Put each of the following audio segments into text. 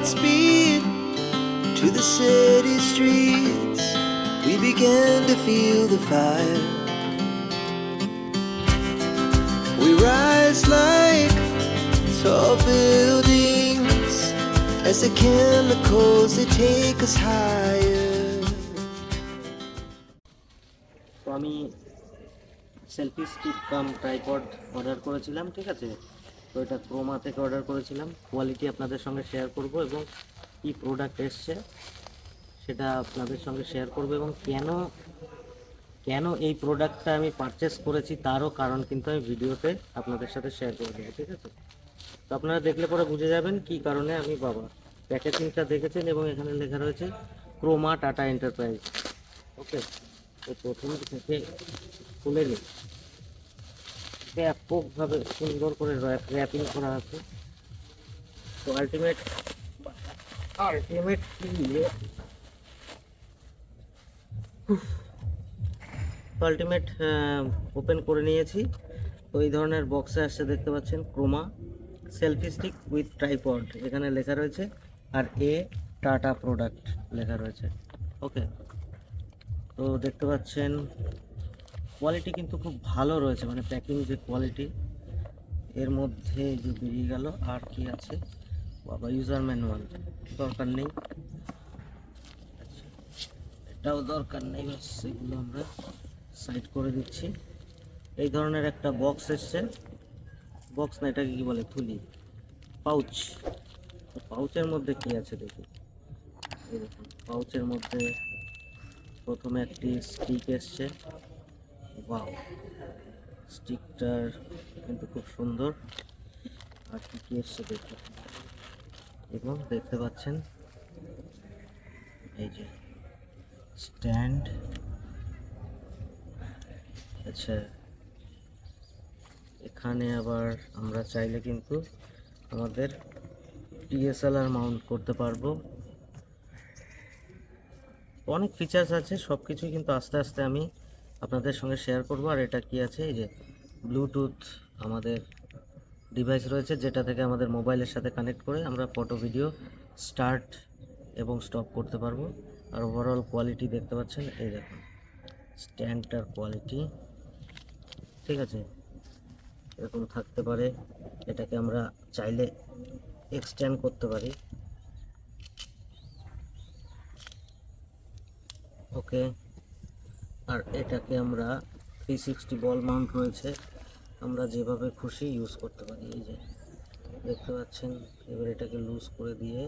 Godspeed to the city streets. We began to feel the fire. We rise like tall buildings as the chemicals they take us higher. তো আমি selfie stick কাম tripod order করেছিলাম, ঠিক আছে। তো এটা Croma থেকে order করেছিলাম। Quality আপনাদের সঙ্গে শেয়ার করব এবং কি প্রোডাক্ট এসছে সেটা আপনাদের সঙ্গে শেয়ার করব, এবং কেন এই প্রোডাক্টটা আমি পারচেস করেছি তারও কারণ কিন্তু আমি ভিডিওতে আপনাদের সাথে শেয়ার করে দেবো, ঠিক আছে। তো আপনারা দেখলে পরে বুঝে যাবেন কি কারণে আমি বাবা। প্যাকেজিংটা দেখেছেন এবং এখানে লেখা রয়েছে ক্রোমা টাটা এন্টারপ্রাইজ। ওকে, তো প্রথম থেকে খুলে নিই। ব্যাপকভাবে সুন্দর করে র্যাপিং করা আছে। তো আলটিমেট ওপেন করে নিয়েছি। তো এই ধরনের বক্সে আসছে, দেখতে পাচ্ছেন Croma selfie stick with tripod এখানে লেখা রয়েছে, আর টাটা প্রোডাক্ট লেখা রয়েছে। ওকে, তো দেখতে পাচ্ছেন কোয়ালিটি কিন্তু খুব ভালো রয়েছে, মানে প্যাকিং যে কোয়ালিটি এর মধ্যে যে বেরিয়ে গেল। আর কি আছে বাবা, ইউজার ম্যানুয়াল দরকার নেই, এটাও দরকার নেই, সেগুলো আমরা সাইড করে দিচ্ছি। এই ধরনের একটা বক্স এসছে, বক্স না এটাকে কি বলে, থুলি, পাউচ। পাউচের মধ্যে কি আছে দেখি। এই দেখুন, পাউচের মধ্যে প্রথমে একটি স্টিক এসছে। ওয়াও, স্টিকটার কিন্তু খুব সুন্দর। আর কি এসছে দেখুন, এবং দেখতে পাচ্ছেন এই যে স্ট্যান্ড। আচ্ছা, এখানে আবার আমরা চাইলে কিন্তু আমাদের ডিএসএলআর মাউন্ট করতে পারবো। অনেক ফিচার্স আছে, সব কিছুই কিন্তু আস্তে আস্তে আমি আপনাদের সঙ্গে শেয়ার করব। আর এটা কি আছে, এই যে ব্লুটুথ আমাদের ডিভাইস রয়েছে, যেটা থেকে আমাদের মোবাইলের সাথে কানেক্ট করে আমরা ফটো ভিডিও স্টার্ট এবং স্টপ করতে পারবো। আর ওভারঅল কোয়ালিটি দেখতে পাচ্ছেন, এই দেখুন স্ট্যান্ডটার কোয়ালিটি, ঠিক আছে, এরকম থাকতে পারে। এটাকে আমরা চাইলে এক্সটেন্ড করতে পারি। ওকে, আর এটাকে আমরা 360 বল মাউন্ট রয়েছে, আমরা যেভাবে খুশি ইউজ করতে পারি। এই যে দেখতে পাচ্ছেন, এবার এটাকে লুজ করে দিয়ে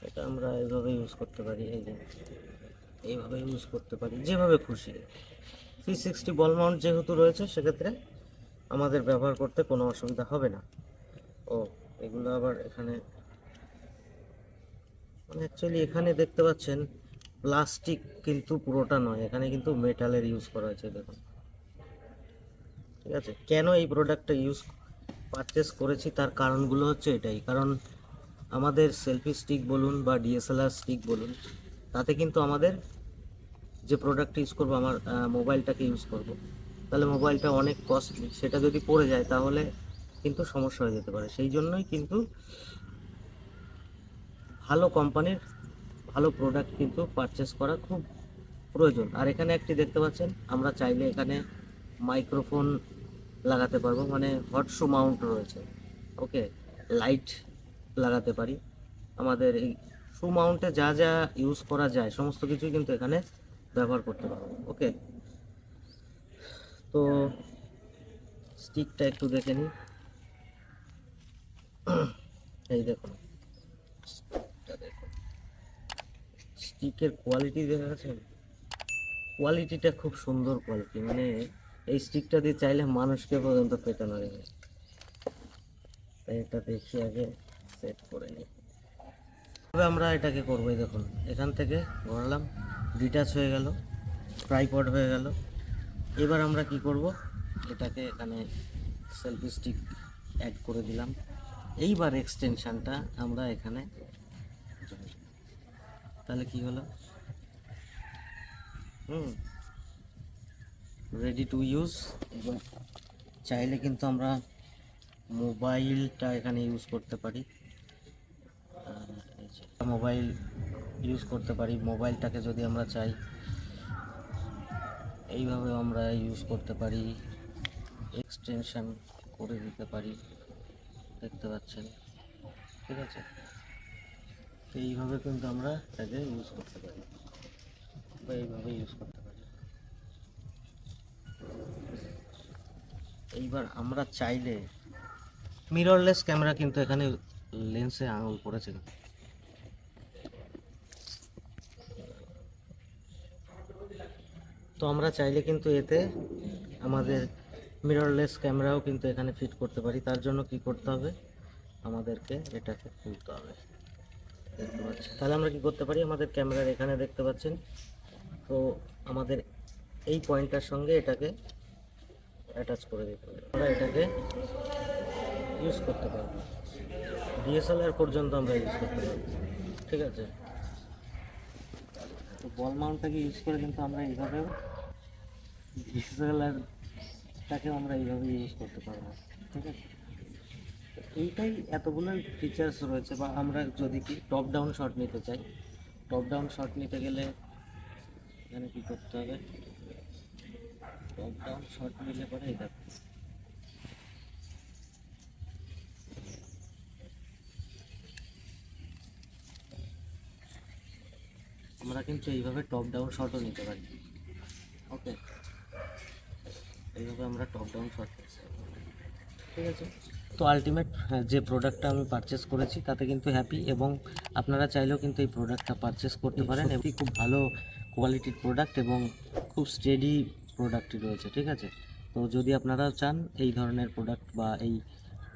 এটা আমরা এইভাবে ইউজ করতে পারি। এই যে এইভাবে ইউজ করতে পারি যেভাবে খুশি। 360 বল মাউন্ট যেহেতু রয়েছে, সেক্ষেত্রে আমাদের ব্যবহার করতে কোনো অসুবিধা হবে না। ও, এগুলো আবার এখানে মানে অ্যাকচুয়ালি এখানে দেখতে পাচ্ছেন প্লাস্টিক কিন্তু পুরোটা নয়, এখানে কিন্তু মেটালের ইউজ করা হয়েছে, দেখুন, ঠিক আছে। কেন এই প্রোডাক্টটা পারচেস করেছি তার কারণগুলো হচ্ছে এটাই। কারণ আমাদের সেলফি স্টিক বলুন বা ডিএসএলআর স্টিক বলুন, তাতে কিন্তু আমাদের যে প্রোডাক্ট ইউজ করবো, আমার মোবাইলটাকে ইউজ করব, তাহলে মোবাইলটা অনেক কস্টলি, সেটা যদি পড়ে যায় তাহলে কিন্তু সমস্যা হয়ে যেতে পারে। সেই জন্যই কিন্তু ভালো কোম্পানির ভালো প্রোডাক্ট কিন্তু পারচেস করা খুব প্রয়োজন। আর এখানে একটি দেখতে পাচ্ছেন, আমরা চাইলে এখানে মাইক্রোফোন লাগাতে পারবো, মানে হট শু মাউন্ট রয়েছে। ওকে, লাইট লাগাতে পারি। আমাদের এই শু মাউন্টে যা যা ইউজ করা যায় সমস্ত কিছুই কিন্তু এখানে ব্যবহার করতে পারবো। ওকে, তো স্টিকটা একটু দেখে নিই। এই দেখুন, স্টিকের কোয়ালিটি দেখা গেছে, কোয়ালিটিটা খুব সুন্দর কোয়ালিটি, মানে এই স্টিকটা দিয়ে চাইলে মানুষকে পর্যন্ত পেটানো যাবে। তাই এটা দেখি আগে সেট করে নিই। তবে আমরা এটাকে করবো, এই দেখুন এখান থেকে ঘোরালাম, ডিটাচ হয়ে গেল, ট্রাইপড হয়ে গেল। এবার আমরা কি করব, এটাকে এখানে সেলফি স্টিক অ্যাড করে দিলাম। এইবার এক্সটেনশানটা আমরা এখানে, তাহলে কি হলো, রেডি টু ইউজ। এবার চাইলে কিন্তু আমরা মোবাইলটা এখানে ইউজ করতে পারি। মোবাইল ইউজ করতে পারি। মোবাইলটাকে যদি আমরা চাই এইভাবে আমরা ইউজ করতে পারি, এক্সটেনশন করে দিতে পারি, দেখতে পাচ্ছেন, ঠিক আছে। তো এইভাবে কিন্তু আমরা এটাকে ইউজ করতে পারি বা এইভাবে ইউজ করতে পারি। এইবার আমরা চাইলে মিররলেস ক্যামেরা, কিন্তু এখানে লেন্সে আঙুল পড়েছে। তো আমরা চাইলে কিন্তু এতে আমাদের মিররলেস ক্যামেরাও কিন্তু এখানে ফিট করতে পারি। তার জন্য কি করতে হবে, আমাদেরকে এটাকে খুলতে হবে, দেখতে পাচ্ছেন। তাহলে আমরা কি করতে পারি, আমাদের ক্যামেরার এখানে দেখতে পাচ্ছেন, তো আমাদের এই পয়েন্টটার সঙ্গে এটাকে অ্যাটাচ করে দিতে হবে। আমরা এটাকে ইউজ করতে পারবো, ডিএসএলআর পর্যন্ত আমরা ইউজ করতে পারবো, ঠিক আছে। তো বল মাউন্টটাকে ইউজ করে কিন্তু আমরা এইভাবেও ডিএসএলআরটাকেও আমরা এইভাবে ইউজ করতে পারবো, ঠিক আছে। তো এইটাই এতগুলো ফিচার্স রয়েছে। বা আমরা যদি কি টপ ডাউন শট নিতে চাই, টপ ডাউন শট নিতে গেলে এখানে কী করতে হবে, টপ ডাউন শট নিলে পরে এটা আমরা কিন্তু এইভাবে টপ ডাউন শটও নিতে পারি, ওকে। এইভাবে আমরা টপ ডাউন শট, ঠিক আছে। তো আলটিমেট যে প্রোডাক্টটা আমি পারচেস করেছি তাতে কিন্তু হ্যাপি, এবং আপনারা চাইলেও কিন্তু এই প্রোডাক্টটা পারচেস করতে পারেন। এটি খুব ভালো কোয়ালিটির প্রোডাক্ট এবং খুব স্টেডি প্রোডাক্টই রয়েছে, ঠিক আছে। তো যদি আপনারা চান এই ধরনের প্রোডাক্ট বা এই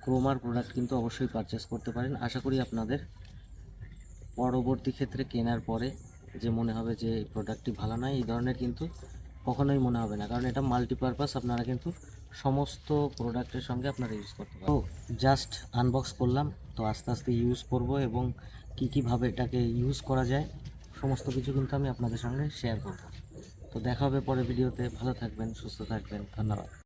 ক্রোমার প্রোডাক্ট, কিন্তু অবশ্যই পারচেস করতে পারেন। আশা করি আপনাদের পরবর্তী ক্ষেত্রে কেনার পরে যে মনে হবে যে এই প্রোডাক্টটি ভালো নয়, এই ধরনের কিন্তু কখনোই মনে হবে না, কারণ এটা মাল্টিপারপাস। আপনারা কিন্তু সমস্ত প্রোডাক্টের সঙ্গে আপনারা ইউজ করতে পারেন। তো জাস্ট আনবক্স করলাম, তো আস্তে আস্তে ইউজ করব এবং কীভাবে এটাকে ইউজ করা যায় সমস্ত কিছু কিন্তু আমি আপনাদের সঙ্গে শেয়ার করব। তো দেখা হবে পরের ভিডিওতে। ভালো থাকবেন, সুস্থ থাকবেন, ধন্যবাদ।